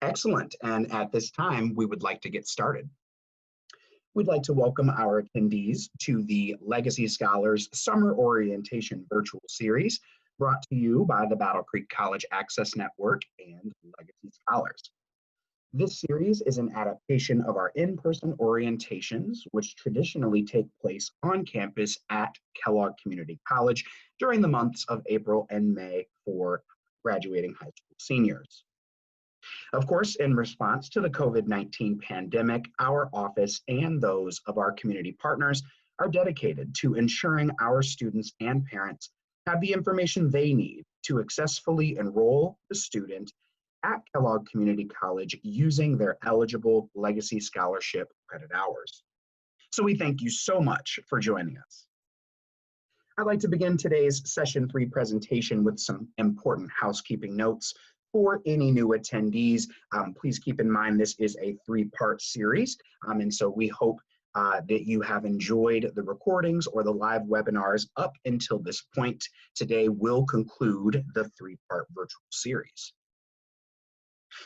Excellent. And at this time, we would like to get started. We'd like to welcome our attendees to the Legacy Scholars Summer Orientation Virtual Series, brought to you by the Battle Creek College Access Network and Legacy Scholars. This series is an adaptation of our in-person orientations, which traditionally take place on campus at Kellogg Community College during the months of April and May for graduating high school seniors. Of course, in response to the COVID-19 pandemic, our office and those of our community partners are dedicated to ensuring our students and parents have the information they need to successfully enroll the student at Kellogg Community College using their eligible Legacy Scholarship credit hours. So we thank you so much for joining us. I'd like to begin today's Session 3 presentation with some important housekeeping notes. For any new attendees, please keep in mind this is a 3-part series, and so we hope that you have enjoyed the recordings or the live webinars up until this point. Today will conclude the 3-part virtual series.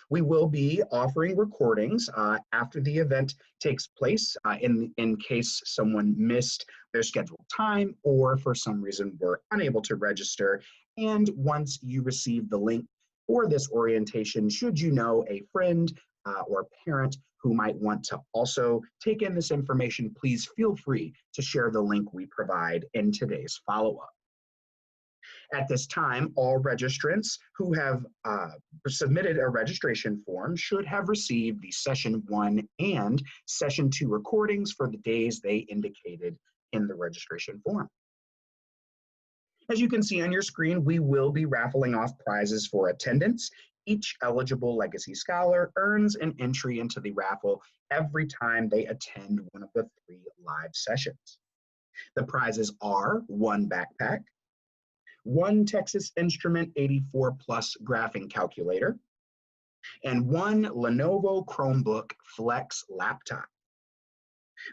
We will be offering recordings after the event takes place in case someone missed their scheduled time or for some reason were unable to register. And once you receive the link for this orientation, should you know a friend or parent who might want to also take in this information, please feel free to share the link we provide in today's follow-up. At this time, all registrants who have submitted a registration form should have received the Session 1 and Session 2 recordings for the days they indicated in the registration form. As you can see on your screen, we will be raffling off prizes for attendance. Each eligible Legacy Scholar earns an entry into the raffle every time they attend one of the 3 live sessions. The prizes are 1 backpack, 1 Texas Instrument 84 Plus graphing calculator, and 1 Lenovo Chromebook Flex laptop.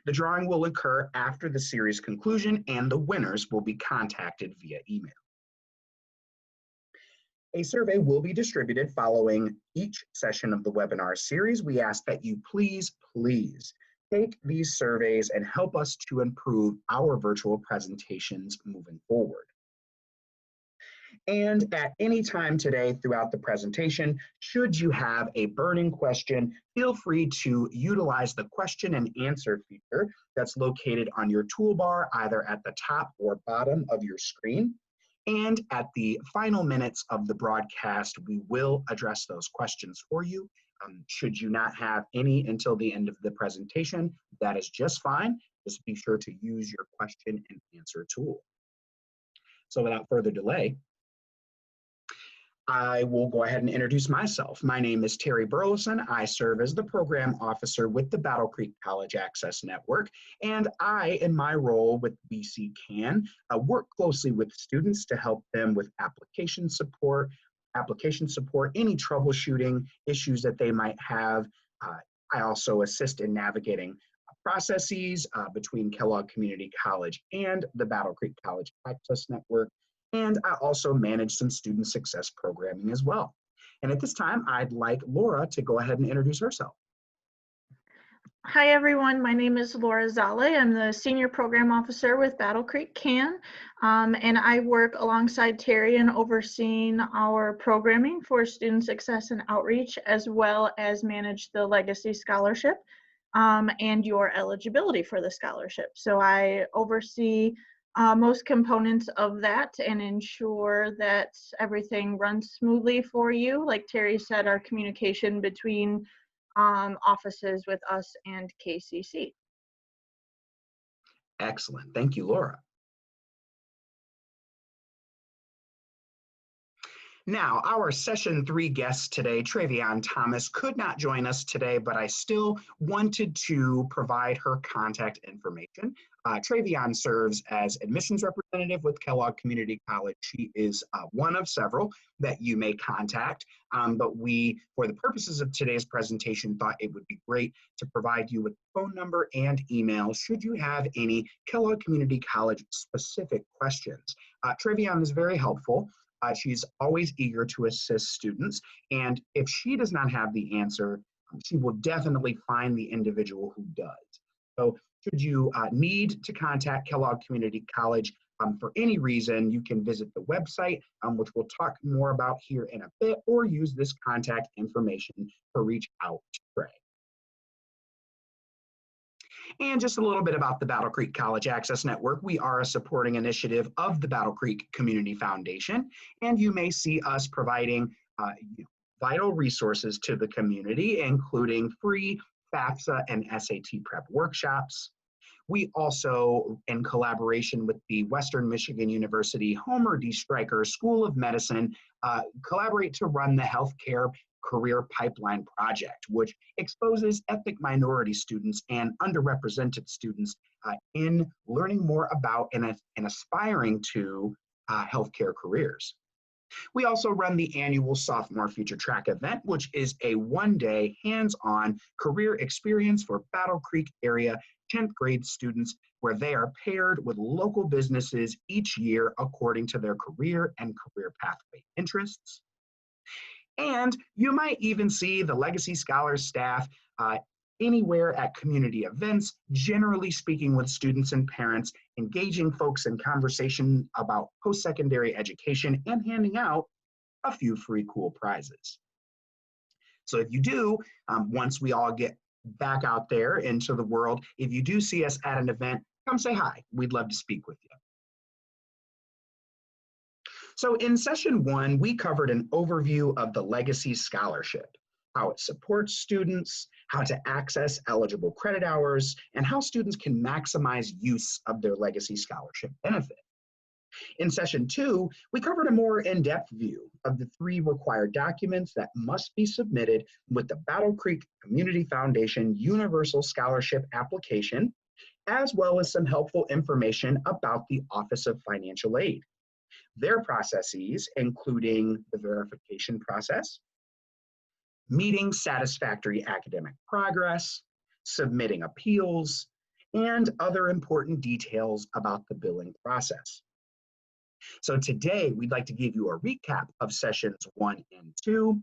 The drawing will occur after the series conclusion, and the winners will be contacted via email. A survey will be distributed following each session of the webinar series. We ask that you please take these surveys and help us to improve our virtual presentations moving forward. And at any time today throughout the presentation, should you have a burning question, feel free to utilize the question and answer feature that's located on your toolbar, either at the top or bottom of your screen. And at the final minutes of the broadcast, we will address those questions for you. Should you not have any until the end of the presentation, that is just fine. Just be sure to use your question and answer tool. So without further delay, I will go ahead and introduce myself. My name is Terry Burleson. I serve as the program officer with the Battle Creek College Access Network, and I, in my role with BC CAN, work closely with students to help them with application support, any troubleshooting issues that they might have. I also assist in navigating processes between Kellogg Community College and the Battle Creek College Access Network. And I also manage some student success programming as well. And at this time, I'd like Laura to go ahead and introduce herself. Hi, everyone. My name is Laura Zale. I'm the Senior Program Officer with Battle Creek CAN, and I work alongside Terry in overseeing our programming for student success and outreach, as well as manage the Legacy Scholarship and your eligibility for the scholarship. So I oversee most components of that and ensure that everything runs smoothly for you. Like Terry said, our communication between offices with us and KCC. Excellent. Thank you, Laura. Now, our Session 3 guest today, Travion Thomas, could not join us today, but I still wanted to provide her contact information. Travion serves as admissions representative with Kellogg Community College. She is one of several that you may contact, but we, for the purposes of today's presentation, thought it would be great to provide you with phone number and email should you have any Kellogg Community College specific questions. Travion is very helpful. She's always eager to assist students, and if she does not have the answer, she will definitely find the individual who does. So should you need to contact Kellogg Community College for any reason, you can visit the website, which we'll talk more about here in a bit, or use this contact information to reach out to Trey. And just a little bit about the Battle Creek College Access Network. We are a supporting initiative of the Battle Creek Community Foundation, and you may see us providing vital resources to the community, including free FAFSA and SAT prep workshops. We also, in collaboration with the Western Michigan University Homer D. Stryker School of Medicine, collaborate to run the Healthcare Career Pipeline Project, which exposes ethnic minority students and underrepresented students in learning more about and aspiring to healthcare careers. We also run the annual Sophomore Future Track event, which is a one-day hands-on career experience for Battle Creek area 10th grade students, where they are paired with local businesses each year according to their career and career pathway interests. And you might even see the Legacy Scholars staff anywhere at community events, generally speaking with students and parents, engaging folks in conversation about post-secondary education, and handing out a few free cool prizes. So if you do, once we all get back out there into the world, if you do see us at an event, come say hi. We'd love to speak with you. So in session 1, we covered an overview of the Legacy Scholarship, how it supports students, how to access eligible credit hours, and how students can maximize use of their Legacy Scholarship benefit. In session 2, we covered a more in-depth view of the 3 required documents that must be submitted with the Battle Creek Community Foundation Universal Scholarship application, as well as some helpful information about the Office of Financial Aid. Their processes, including the verification process, meeting satisfactory academic progress, submitting appeals, and other important details about the billing process. So today, we'd like to give you a recap of sessions 1 and 2,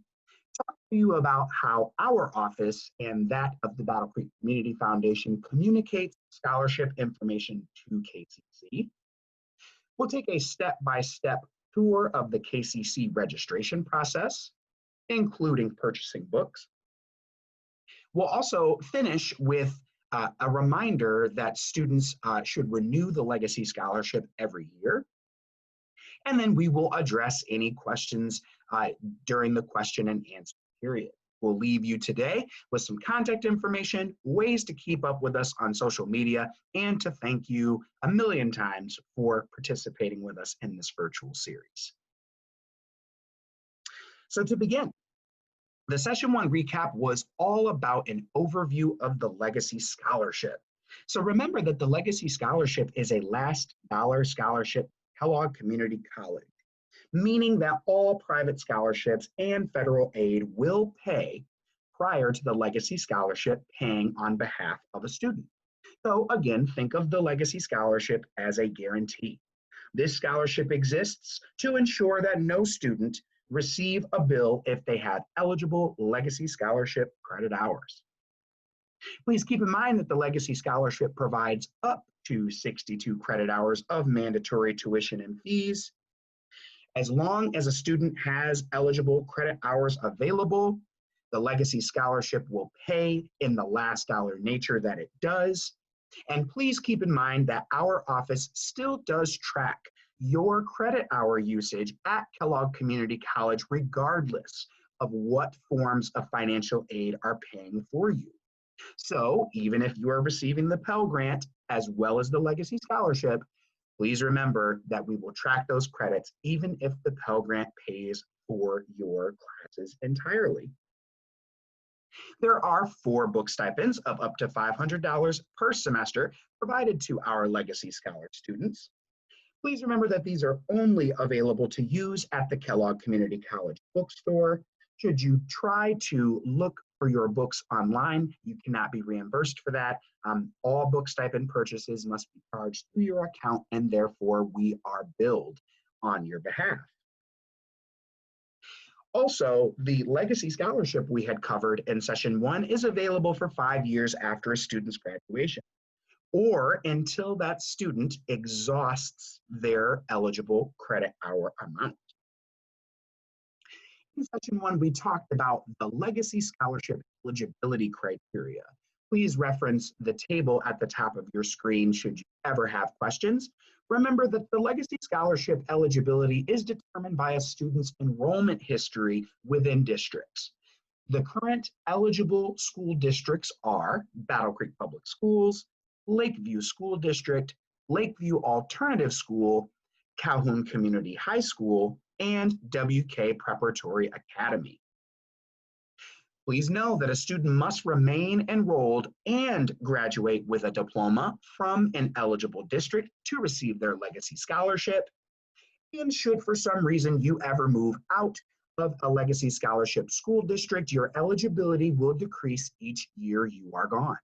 talk to you about how our office and that of the Battle Creek Community Foundation communicates scholarship information to KCC. We'll take a step-by-step tour of the KCC registration process, including purchasing books. We'll also finish with a reminder that students should renew the Legacy Scholarship every year. And then we will address any questions during the question and answer period. We'll leave you today with some contact information, ways to keep up with us on social media, and to thank you a million times for participating with us in this virtual series. So to begin, the session 1 recap was all about an overview of the Legacy Scholarship. So remember that the Legacy Scholarship is a last dollar scholarship Kellogg Community College, meaning that all private scholarships and federal aid will pay prior to the Legacy Scholarship paying on behalf of a student. So again, think of the Legacy Scholarship as a guarantee. This scholarship exists to ensure that no student receive a bill if they have eligible Legacy Scholarship credit hours. Please keep in mind that the Legacy Scholarship provides up to 62 credit hours of mandatory tuition and fees. As long as a student has eligible credit hours available, the Legacy Scholarship will pay in the last dollar nature that it does. And please keep in mind that our office still does track your credit hour usage at Kellogg Community College, regardless of what forms of financial aid are paying for you. So even if you are receiving the Pell Grant as well as the Legacy Scholarship, please remember that we will track those credits even if the Pell Grant pays for your classes entirely. There are 4 book stipends of up to $500 per semester provided to our Legacy Scholar students. Please remember that these are only available to use at the Kellogg Community College bookstore. Should you try to look for your books online, you cannot be reimbursed for that. All book stipend purchases must be charged to your account, and therefore we are billed on your behalf. Also, the Legacy Scholarship we had covered in session 1 is available for 5 years after a student's graduation, or until that student exhausts their eligible credit hour amount. In session 1, we talked about the Legacy Scholarship eligibility criteria. Please reference the table at the top of your screen should you ever have questions. Remember that the Legacy Scholarship eligibility is determined by a student's enrollment history within districts. The current eligible school districts are Battle Creek Public Schools, Lakeview School District, Lakeview Alternative School, Calhoun Community High School, and WK Preparatory Academy. Please know that a student must remain enrolled and graduate with a diploma from an eligible district to receive their Legacy Scholarship. And should for some reason you ever move out of a Legacy Scholarship school district, your eligibility will decrease each year you are gone.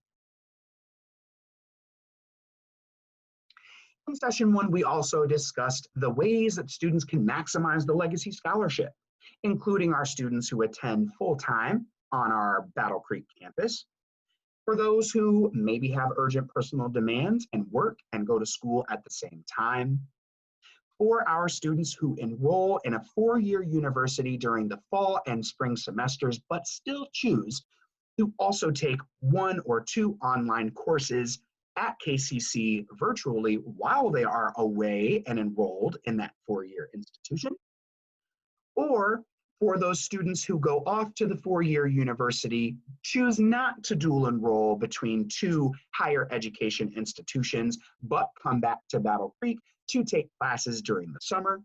In session 1, we also discussed the ways that students can maximize the Legacy Scholarship, including our students who attend full-time on our Battle Creek campus. For those who maybe have urgent personal demands and work and go to school at the same time. For our students who enroll in a 4-year university during the fall and spring semesters, but still choose to also take 1 or 2 online courses at KCC virtually while they are away and enrolled in that 4-year institution. Or for those students who go off to the 4-year university, choose not to dual enroll between 2 higher education institutions, but come back to Battle Creek to take classes during the summer.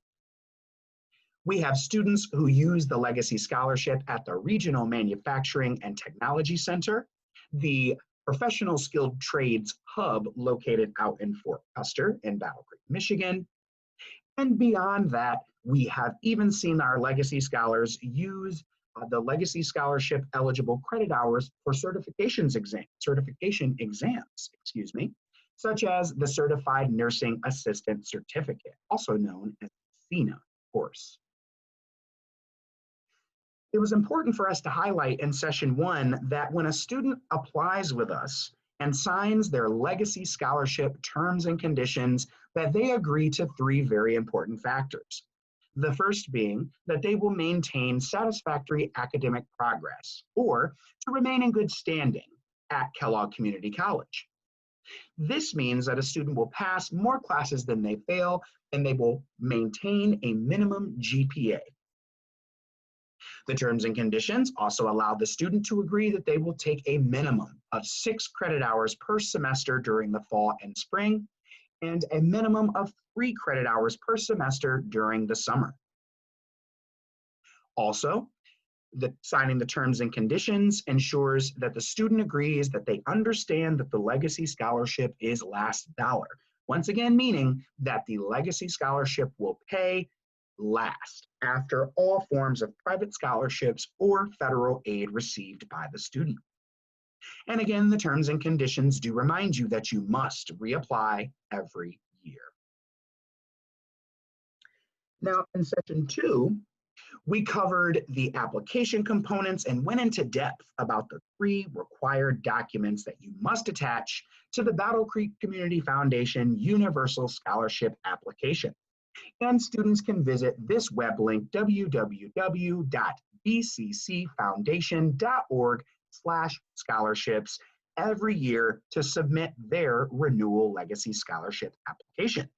We have students who use the Legacy Scholarship at the Regional Manufacturing and Technology Center, the Professional Skilled Trades Hub located out in Fort Custer in Battle Creek, Michigan. And beyond that, we have even seen our Legacy Scholars use the Legacy Scholarship eligible credit hours for certification exams, such as the Certified Nursing Assistant Certificate, also known as CNA course. It was important for us to highlight in session 1 that when a student applies with us and signs their Legacy Scholarship terms and conditions, that they agree to 3 very important factors. The first being that they will maintain satisfactory academic progress or to remain in good standing at Kellogg Community College. This means that a student will pass more classes than they fail, and they will maintain a minimum GPA. The terms and conditions also allow the student to agree that they will take a minimum of 6 credit hours per semester during the fall and spring, and a minimum of 3 credit hours per semester during the summer. Also, signing the terms and conditions ensures that the student agrees that they understand that the Legacy Scholarship is last dollar. Once again, meaning that the Legacy Scholarship will pay last after all forms of private scholarships or federal aid received by the student. And again, the terms and conditions do remind you that you must reapply every year. Now, in session 2, we covered the application components and went into depth about the 3 required documents that you must attach to the Battle Creek Community Foundation Universal Scholarship application. And students can visit this web link, www.bccfoundation.org/scholarships, every year to submit their renewal Legacy Scholarship application.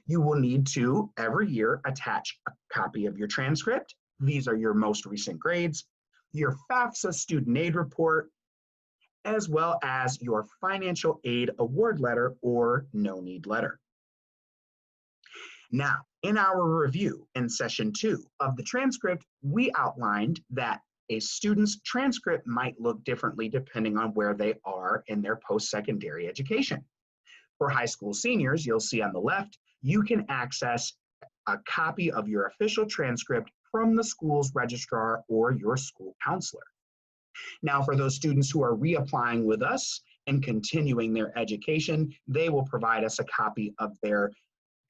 You will need to, every year, attach a copy of your transcript. These are your most recent grades, your FAFSA student aid report, as well as your financial aid award letter or no-need letter. Now, in our review in session 2 of the transcript, we outlined that a student's transcript might look differently depending on where they are in their post-secondary education. For high school seniors, you'll see on the left, you can access a copy of your official transcript from the school's registrar or your school counselor. Now, for those students who are reapplying with us and continuing their education, they will provide us a copy of their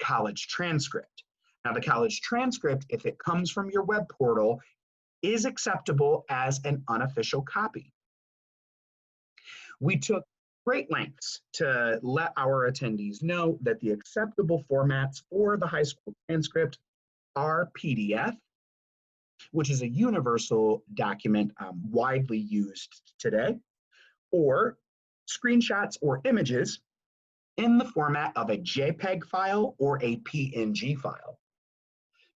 college transcript. Now, the college transcript, if it comes from your web portal, is acceptable as an unofficial copy. We took great lengths to let our attendees know that the acceptable formats for the high school transcript are PDF, which is a universal document widely used today, or screenshots or images in the format of a JPEG file or a PNG file.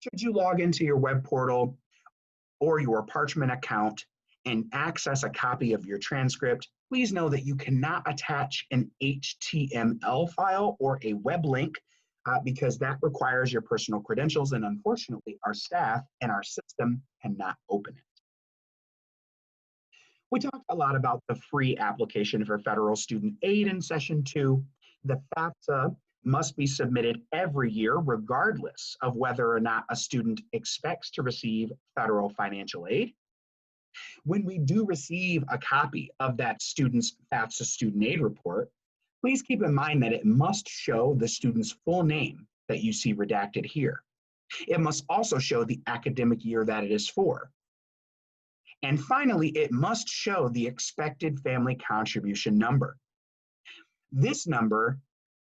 Should you log into your web portal or your Parchment account and access a copy of your transcript, please know that you cannot attach an HTML file or a web link because that requires your personal credentials, and unfortunately our staff and our system cannot open it. We talked a lot about the free application for federal student aid in session 2. The FAFSA must be submitted every year regardless of whether or not a student expects to receive federal financial aid. When we do receive a copy of that student's FAFSA student aid report, please keep in mind that it must show the student's full name that you see redacted here. It must also show the academic year that it is for. And finally, it must show the expected family contribution number. This number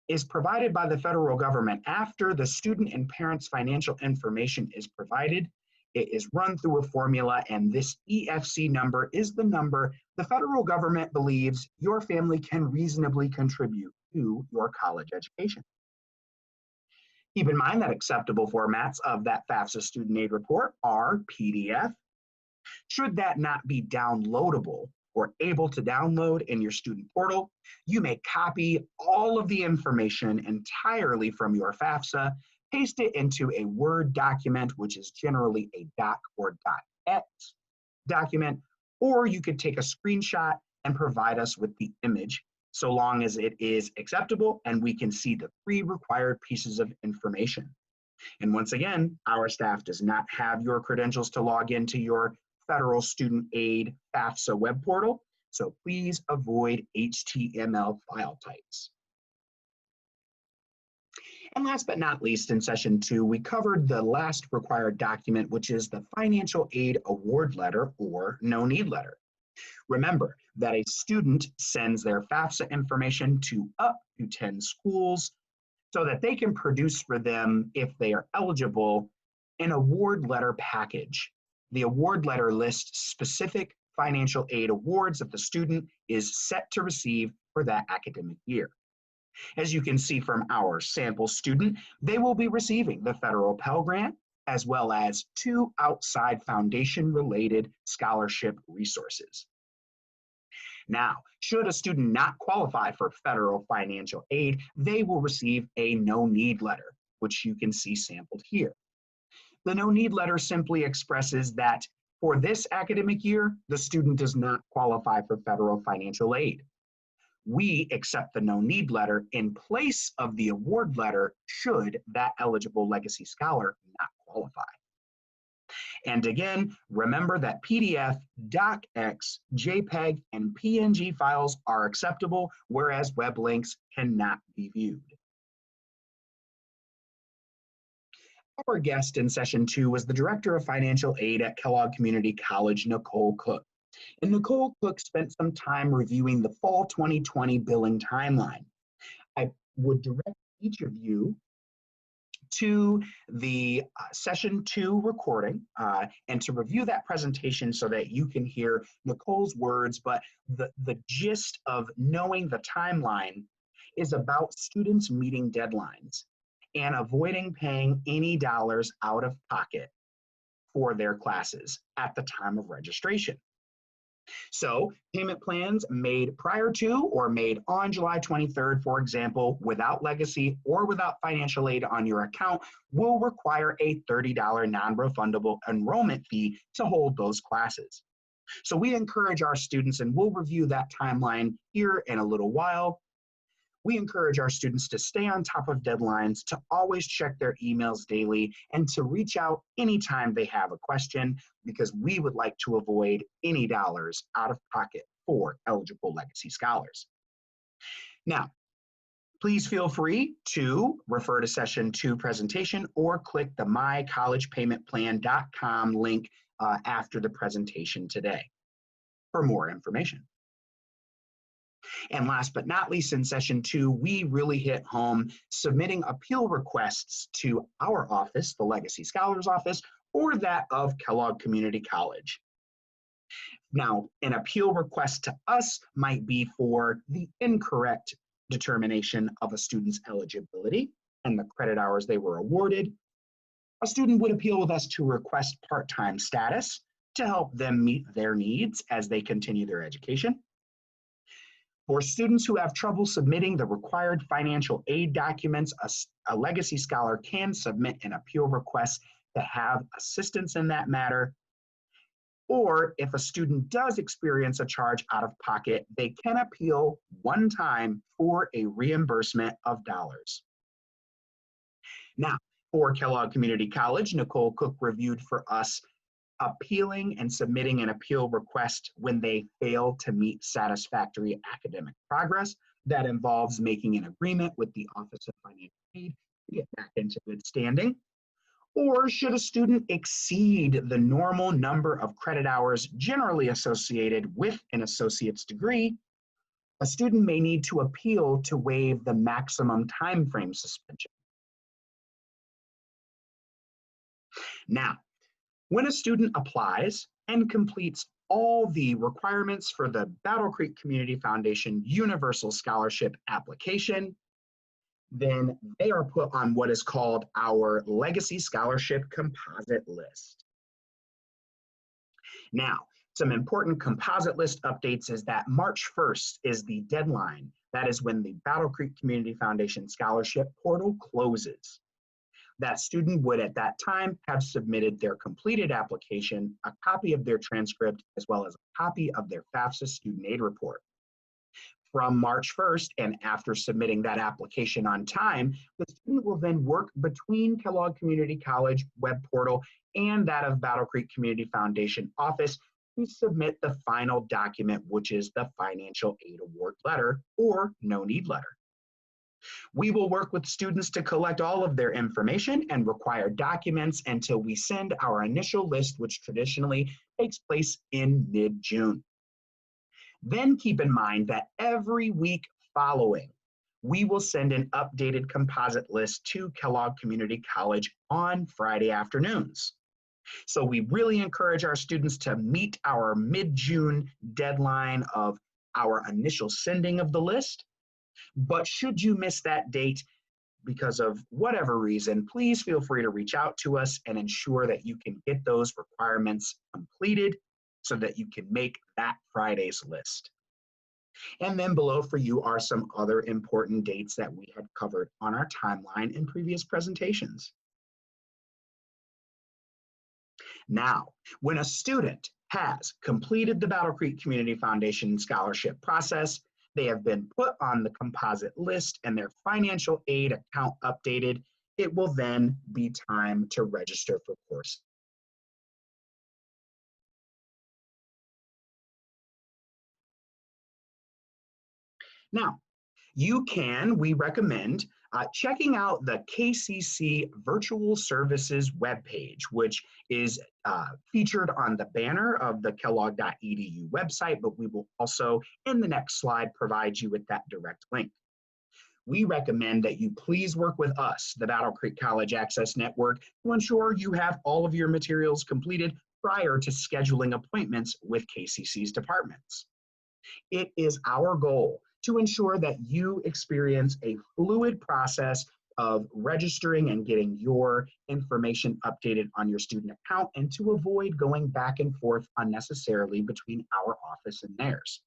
is provided by the federal government after the student and parents' financial information is provided. It is run through a formula, and this EFC number is the number the federal government believes your family can reasonably contribute to your college education. Keep in mind that acceptable formats of that FAFSA student aid report are PDF. Should that not be downloadable or able to download in your student portal, you may copy all of the information entirely from your FAFSA, paste it into a Word document, which is generally a doc or .x document, or you could take a screenshot and provide us with the image, so long as it is acceptable and we can see the 3 required pieces of information. And once again, our staff does not have your credentials to log into your federal student aid FAFSA web portal, so please avoid HTML file types. And last but not least, in session 2, we covered the last required document, which is the financial aid award letter or no need letter. Remember that a student sends their FAFSA information to up to 10 schools so that they can produce for them, if they are eligible, an award letter package. The award letter lists specific financial aid awards that the student is set to receive for that academic year. As you can see from our sample student, they will be receiving the federal Pell Grant, as well as 2 outside foundation-related scholarship resources. Now, should a student not qualify for federal financial aid, they will receive a no-need letter, which you can see sampled here. The no-need letter simply expresses that for this academic year, the student does not qualify for federal financial aid. We accept the no-need letter in place of the award letter should that eligible legacy scholar not qualify. And again, remember that PDF, docx, JPEG, and PNG files are acceptable, whereas web links cannot be viewed. Our guest in session 2 was the Director of Financial Aid at Kellogg Community College, Nicole Cook. And Nicole Cook spent some time reviewing the fall 2020 billing timeline. I would direct each of you to the session 2 recording and to review that presentation so that you can hear Nicole's words, but the gist of knowing the timeline is about students meeting deadlines and avoiding paying any dollars out of pocket for their classes at the time of registration. So payment plans made prior to or made on July 23rd, for example, without legacy or without financial aid on your account, will require a $30 non-refundable enrollment fee to hold those classes. So we encourage our students, and we'll review that timeline here in a little while. We encourage our students to stay on top of deadlines, to always check their emails daily, and to reach out anytime they have a question, because we would like to avoid any dollars out of pocket for eligible legacy scholars. Now, please feel free to refer to session 2 presentation or click the mycollegepaymentplan.com link after the presentation today for more information. And last but not least, in session 2, we really hit home submitting appeal requests to our office, the Legacy Scholars Office, or that of Kellogg Community College. Now, an appeal request to us might be for the incorrect determination of a student's eligibility and the credit hours they were awarded. A student would appeal with us to request part-time status to help them meet their needs as they continue their education. For students who have trouble submitting the required financial aid documents, a Legacy Scholar can submit an appeal request to have assistance in that matter. Or if a student does experience a charge out of pocket, they can appeal one time for a reimbursement of dollars. Now, for Kellogg Community College, Nicole Cook reviewed for us appealing and submitting an appeal request when they fail to meet satisfactory academic progress. That involves making an agreement with the Office of Financial Aid to get back into good standing. Or should a student exceed the normal number of credit hours generally associated with an associate's degree, a student may need to appeal to waive the maximum time frame suspension. Now, when a student applies and completes all the requirements for the Battle Creek Community Foundation Universal Scholarship application, then they are put on what is called our Legacy Scholarship Composite List. Now, some important composite list updates is that March 1st is the deadline. That is when the Battle Creek Community Foundation Scholarship portal closes. That student would at that time have submitted their completed application, a copy of their transcript, as well as a copy of their FAFSA student aid report. From March 1st and after submitting that application on time, the student will then work between Kellogg Community College web portal and that of Battle Creek Community Foundation office to submit the final document, which is the financial aid award letter or no need letter. We will work with students to collect all of their information and required documents until we send our initial list, which traditionally takes place in mid-June. Then keep in mind that every week following, we will send an updated composite list to Kellogg Community College on Friday afternoons. So we really encourage our students to meet our mid-June deadline of our initial sending of the list. But should you miss that date because of whatever reason, please feel free to reach out to us and ensure that you can get those requirements completed so that you can make that Friday's list. And then below for you are some other important dates that we had covered on our timeline in previous presentations. Now, when a student has completed the Battle Creek Community Foundation scholarship process, they have been put on the composite list and their financial aid account updated, it will then be time to register for course. Now, we recommend checking out the KCC Virtual Services webpage, which is featured on the banner of the kellogg.edu website, but we will also, in the next slide, provide you with that direct link. We recommend that you please work with us, the Battle Creek College Access Network, to ensure you have all of your materials completed prior to scheduling appointments with KCC's departments. It is our goal to ensure that you experience a fluid process of registering and getting your information updated on your student account and to avoid going back and forth unnecessarily between our office and theirs.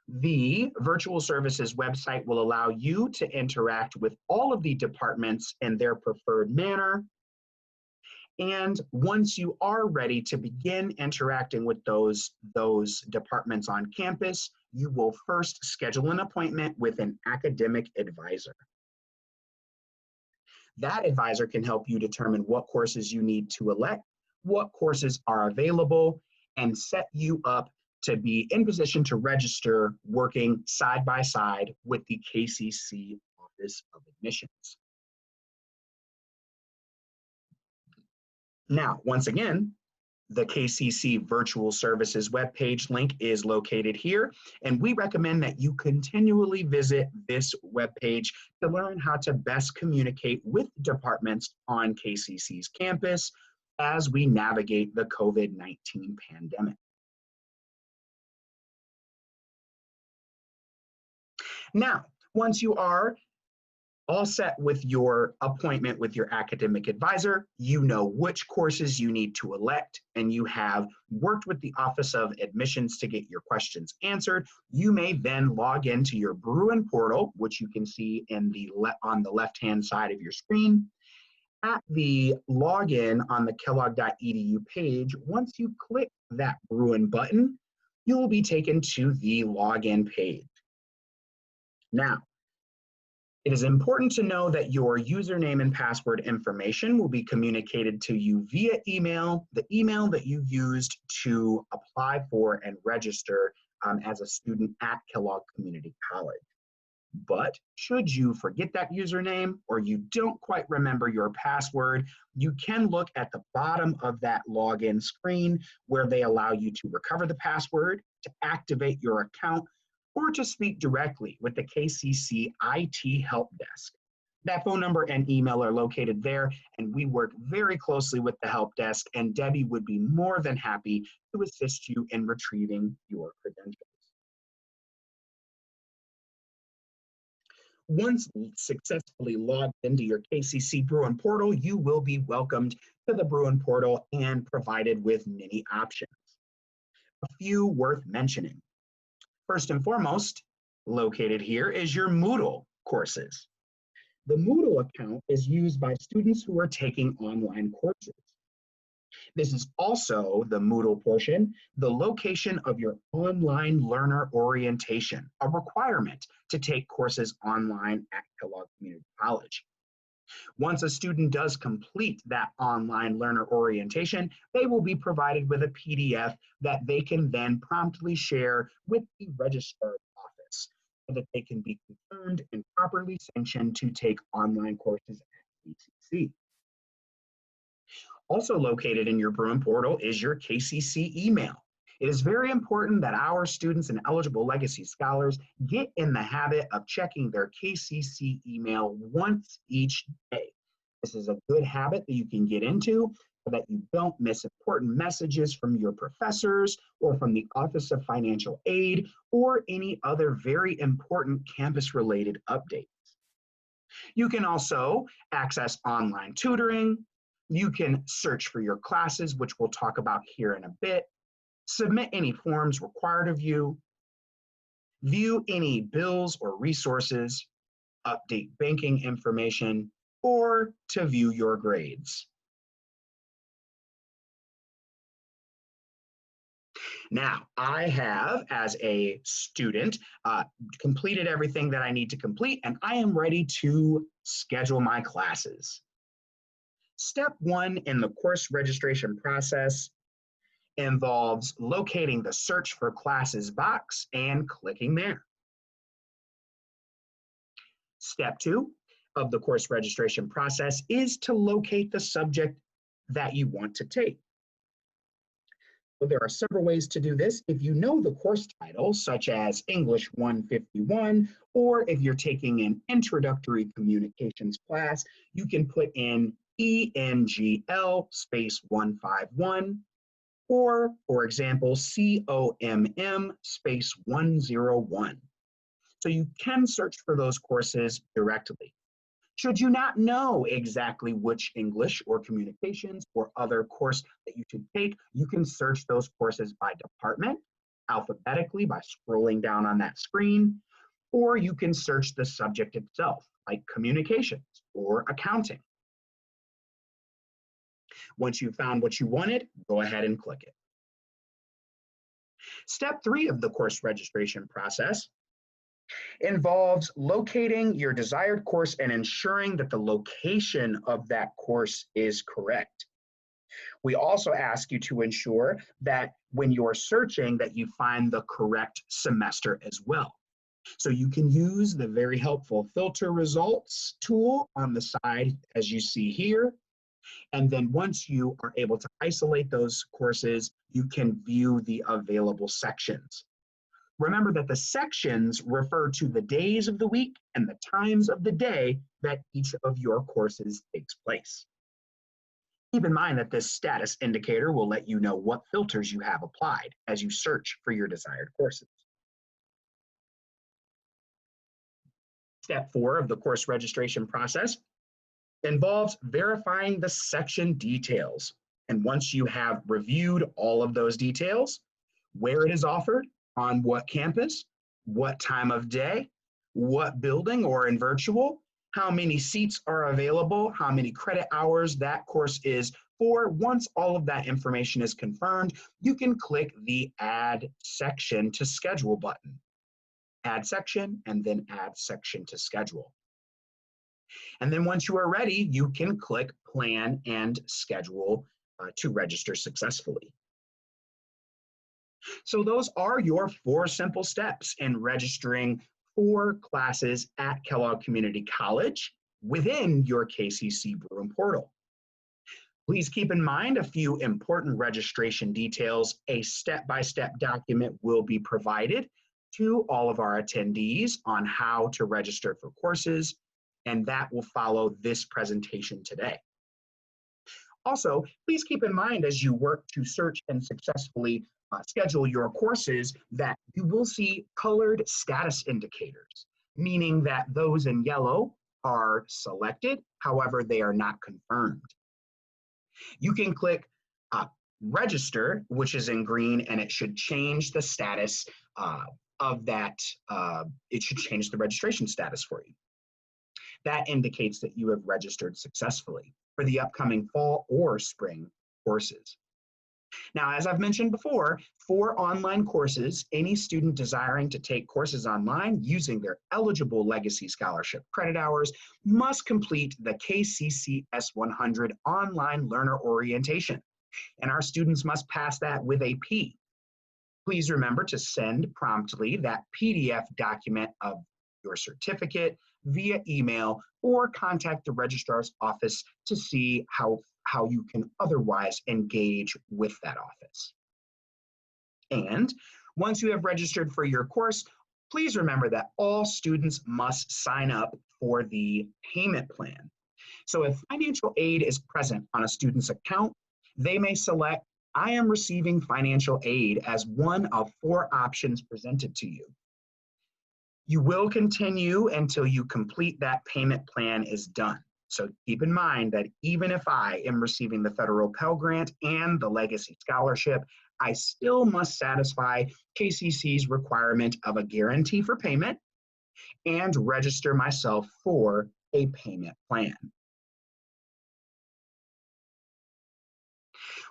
The Virtual Services website will allow you to interact with all of the departments in their preferred manner. And once you are ready to begin interacting with those departments on campus, you will first schedule an appointment with an academic advisor. That advisor can help you determine what courses you need to elect, what courses are available, and set you up to be in position to register working side by side with the KCC Office of Admissions. Now, once again, the KCC Virtual Services webpage link is located here, and we recommend that you continually visit this webpage to learn how to best communicate with departments on KCC's campus as we navigate the COVID-19 pandemic. Now, once you are all set with your appointment with your academic advisor, you know which courses you need to elect, and you have worked with the Office of Admissions to get your questions answered. You may then log into your Bruin portal, which you can see in on the left-hand side of your screen. At the login on the kellogg.edu page, once you click that Bruin button, you will be taken to the login page. Now, it is important to know that your username and password information will be communicated to you via email, the email that you used to apply for and register as a student at Kellogg Community College. But should you forget that username or you don't quite remember your password, you can look at the bottom of that login screen where they allow you to recover the password, to activate your account, or to speak directly with the KCC IT Help Desk. That phone number and email are located there, and we work very closely with the help desk, and Debbie would be more than happy to assist you in retrieving your credentials. Once successfully logged into your KCC Bruin portal, you will be welcomed to the Bruin portal and provided with many options. A few worth mentioning. First and foremost, located here is your Moodle courses. The Moodle account is used by students who are taking online courses. This is also the Moodle portion, the location of your online learner orientation, a requirement to take courses online at Kellogg Community College. Once a student does complete that online learner orientation, they will be provided with a PDF that they can then promptly share with the registrar's office so that they can be confirmed and properly sanctioned to take online courses at KCC. Also located in your Bruin portal is your KCC email. It is very important that our students and eligible legacy scholars get in the habit of checking their KCC email once each day. This is a good habit that you can get into so that you don't miss important messages from your professors or from the Office of Financial Aid or any other very important campus-related updates. You can also access online tutoring. You can search for your classes, which we'll talk about here in a bit. Submit any forms required of you, view any bills or resources, update banking information, or to view your grades. Now, I have, as a student, completed everything that I need to complete, and I am ready to schedule my classes. Step one in the course registration process involves locating the Search for Classes box and clicking there. Step two of the course registration process is to locate the subject that you want to take. So there are several ways to do this. If you know the course title, such as English 151, or if you're taking an introductory communications class, you can put in ENGL space 151, or, for example, COMM space 101. So you can search for those courses directly. Should you not know exactly which English or communications or other course that you should take, you can search those courses by department, alphabetically by scrolling down on that screen, or you can search the subject itself, like communications or accounting. Once you've found what you wanted, go ahead and click it. Step three of the course registration process involves locating your desired course and ensuring that the location of that course is correct. We also ask you to ensure that when you're searching that you find the correct semester as well. So you can use the very helpful filter results tool on the side as you see here. And then once you are able to isolate those courses, you can view the available sections. Remember that the sections refer to the days of the week and the times of the day that each of your courses takes place. Keep in mind that this status indicator will let you know what filters you have applied as you search for your desired courses. Step 4 of the course registration process involves verifying the section details. And once you have reviewed all of those details, where it is offered, on what campus, what time of day, what building or in virtual, how many seats are available, how many credit hours that course is for. Once all of that information is confirmed, you can click the Add Section to Schedule button. Add section and then Add Section to Schedule. And then once you are ready, you can click Plan and Schedule to register successfully. So those are your 4 simple steps in registering 4 classes at Kellogg Community College within your KCC Bruin portal. Please keep in mind a few important registration details. A step-by-step document will be provided to all of our attendees on how to register for courses, and that will follow this presentation today. Also, please keep in mind as you work to search and successfully schedule your courses that you will see colored status indicators, meaning that those in yellow are selected, however, they are not confirmed. You can click register, which is in green, and it should change the status of that. It should change the registration status for you. That indicates that you have registered successfully for the upcoming fall or spring courses. Now, as I've mentioned before, for online courses, any student desiring to take courses online using their eligible Legacy Scholarship credit hours must complete the KCC S100 online learner orientation, and our students must pass that with a P. Please remember to send promptly that PDF document of your certificate via email or contact the registrar's office to see how you can otherwise engage with that office. And once you have registered for your course, please remember that all students must sign up for the payment plan. So if financial aid is present on a student's account, they may select I am receiving financial aid as one of 4 options presented to you. You will continue until you complete that payment plan is done. So keep in mind that even if I am receiving the federal Pell Grant and the Legacy Scholarship, I still must satisfy KCC's requirement of a guarantee for payment and register myself for a payment plan.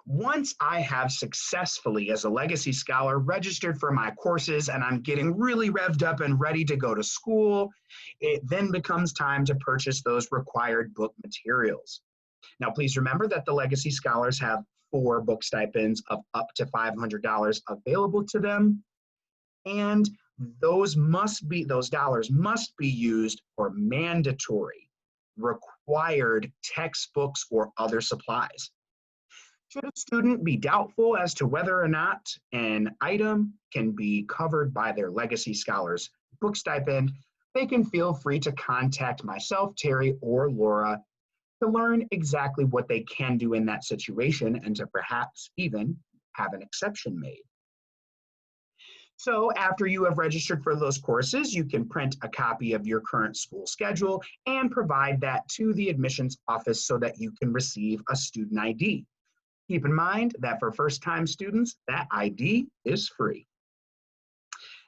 Once I have successfully, as a Legacy Scholar, registered for my courses and I'm getting really revved up and ready to go to school, it then becomes time to purchase those required book materials. Now, please remember that the Legacy Scholars have 4 book stipends of up to $500 available to them, and those dollars must be used for mandatory, required textbooks or other supplies. Should a student be doubtful as to whether or not an item can be covered by their Legacy Scholars book stipend, they can feel free to contact myself, Terry, or Laura to learn exactly what they can do in that situation and to perhaps even have an exception made. So after you have registered for those courses, you can print a copy of your current school schedule and provide that to the admissions office so that you can receive a student ID. Keep in mind that for first-time students, that ID is free.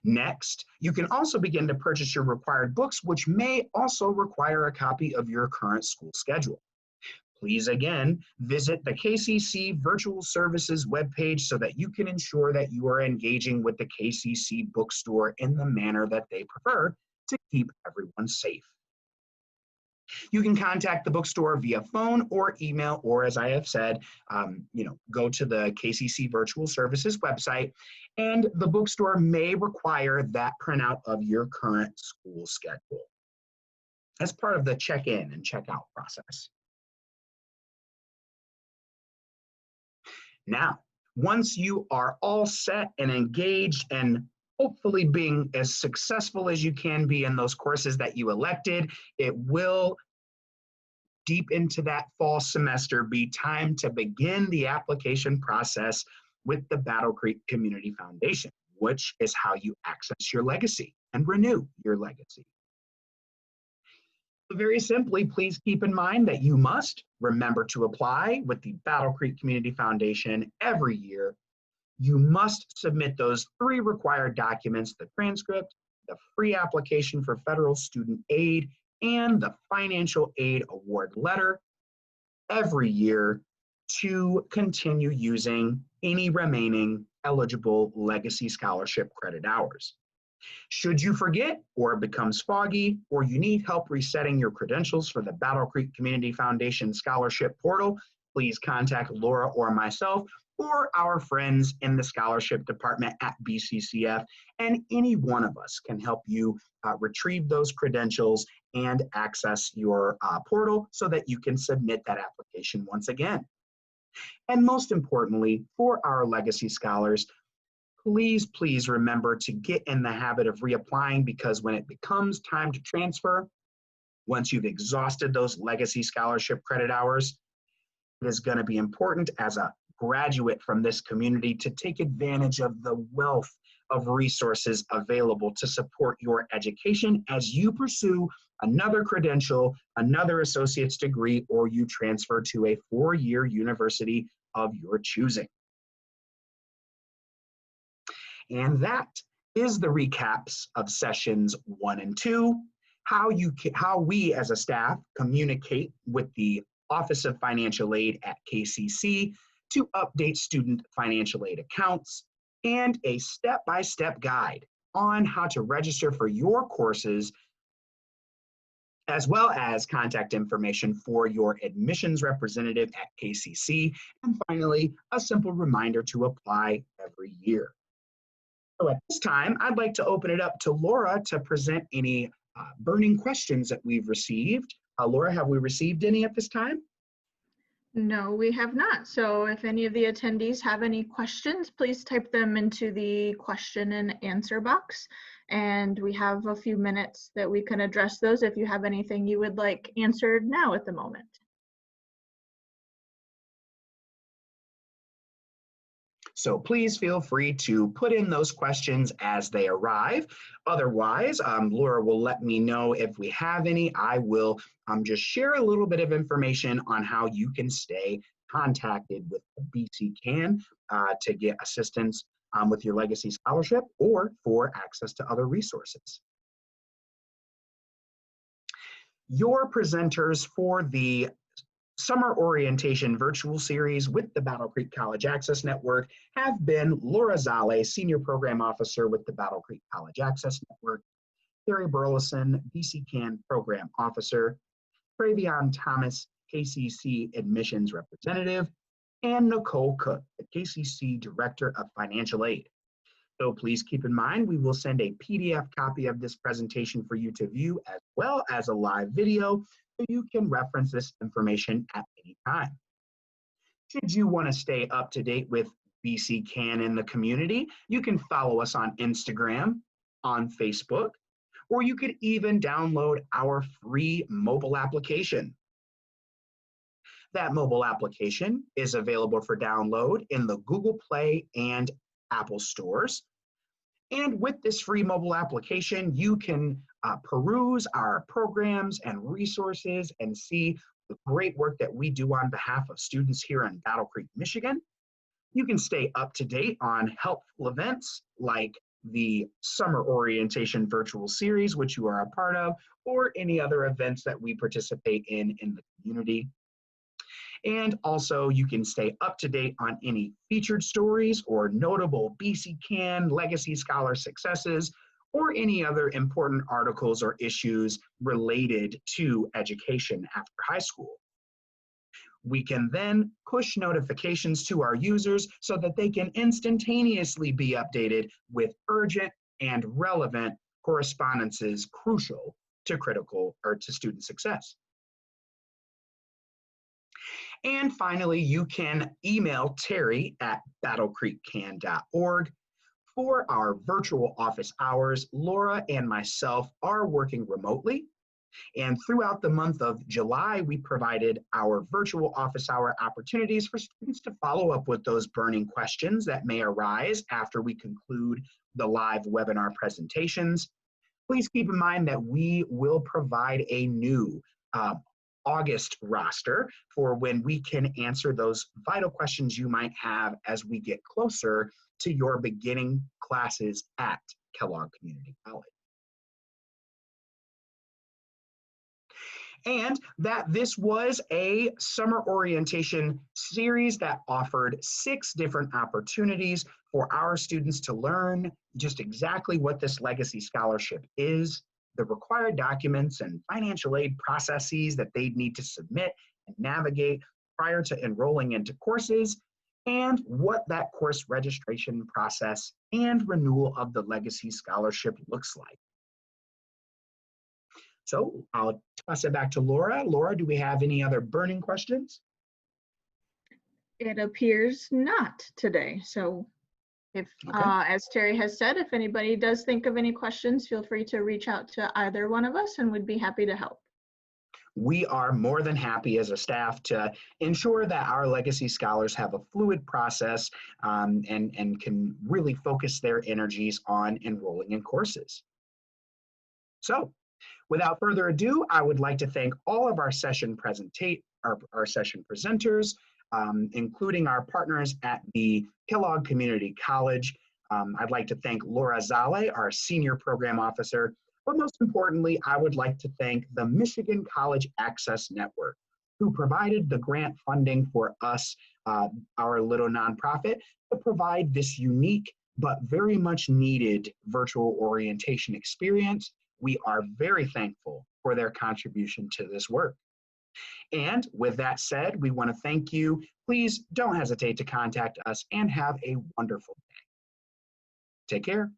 Next, you can also begin to purchase your required books, which may also require a copy of your current school schedule. Please again, visit the KCC Virtual Services webpage so that you can ensure that you are engaging with the KCC bookstore in the manner that they prefer to keep everyone safe. You can contact the bookstore via phone or email, or as I have said, go to the KCC Virtual Services website, and the bookstore may require that printout of your current school schedule as part of the check-in and check-out process. Now, once you are all set and engaged and hopefully being as successful as you can be in those courses that you elected, it will, deep into that fall semester, be time to begin the application process with the Battle Creek Community Foundation, which is how you access your legacy and renew your legacy. Very simply, please keep in mind that you must remember to apply with the Battle Creek Community Foundation every year. You must submit those 3 required documents: the transcript, the free application for federal student aid, and the financial aid award letter every year to continue using any remaining eligible legacy scholarship credit hours. Should you forget, or it becomes foggy, or you need help resetting your credentials for the Battle Creek Community Foundation Scholarship Portal, please contact Laura or myself or our friends in the scholarship department at BCCF, and any one of us can help you retrieve those credentials and access your portal so that you can submit that application once again. And most importantly, for our legacy scholars, please remember to get in the habit of reapplying, because when it becomes time to transfer, once you've exhausted those legacy scholarship credit hours, it is going to be important as a graduate from this community to take advantage of the wealth of resources available to support your education as you pursue another credential, another associate's degree, or you transfer to a 4-year university of your choosing. And that is the recaps of sessions 1 and 2, how we as a staff communicate with the Office of Financial Aid at KCC to update student financial aid accounts, and a step-by-step guide on how to register for your courses, as well as contact information for your admissions representative at KCC, and finally, a simple reminder to apply every year. So at this time, I'd like to open it up to Laura to present any burning questions that we've received. Laura, have we received any at this time? No, we have not. So if any of the attendees have any questions, please type them into the question and answer box. And we have a few minutes that we can address those if you have anything you would like answered now at the moment. So please feel free to put in those questions as they arrive. Otherwise, Laura will let me know if we have any. I will just share a little bit of information on how you can stay contacted with BC Can to get assistance with your legacy scholarship or for access to other resources. Your presenters for the Summer Orientation Virtual Series with the Battle Creek College Access Network have been Laura Zale, Senior Program Officer with the Battle Creek College Access Network, Terry Burleson, BC Can Program Officer, Travion Thomas, KCC Admissions Representative, and Nicole Cook, the KCC Director of Financial Aid. So please keep in mind, we will send a PDF copy of this presentation for you to view, as well as a live video, so you can reference this information at any time. Should you want to stay up to date with BC Can in the community, you can follow us on Instagram, on Facebook, or you could even download our free mobile application. That mobile application is available for download in the Google Play and Apple stores. And with this free mobile application, you can peruse our programs and resources and see the great work that we do on behalf of students here in Battle Creek, Michigan. You can stay up to date on helpful events like the Summer Orientation Virtual Series, which you are a part of, or any other events that we participate in the community. And also you can stay up to date on any featured stories or notable BC Can Legacy Scholar successes, or any other important articles or issues related to education after high school. We can then push notifications to our users so that they can instantaneously be updated with urgent and relevant correspondences crucial to student success. And finally, you can email Terry at battlecreekcan.org. For our virtual office hours, Laura and myself are working remotely. And throughout the month of July, we provided our virtual office hour opportunities for students to follow up with those burning questions that may arise after we conclude the live webinar presentations. Please keep in mind that we will provide a new August roster for when we can answer those vital questions you might have as we get closer to your beginning classes at Kellogg Community College. And that this was a summer orientation series that offered 6 different opportunities for our students to learn just exactly what this Legacy Scholarship is, the required documents and financial aid processes that they'd need to submit and navigate prior to enrolling into courses, and what that course registration process and renewal of the Legacy Scholarship looks like. So I'll toss it back to Laura. Laura, do we have any other burning questions? It appears not today. So if, Okay. as Terry has said, if anybody does think of any questions, feel free to reach out to either one of us and we'd be happy to help. We are more than happy as a staff to ensure that our Legacy Scholars have a fluid process and can really focus their energies on enrolling in courses. So without further ado, I would like to thank all of our session presenters, including our partners at the Kellogg Community College. I'd like to thank Laura Zale, our Senior Program Officer, but most importantly, I would like to thank the Michigan College Access Network, who provided the grant funding for us, our little nonprofit, to provide this unique but very much needed virtual orientation experience. We are very thankful for their contribution to this work. And with that said, we want to thank you. Please don't hesitate to contact us and have a wonderful day. Take care.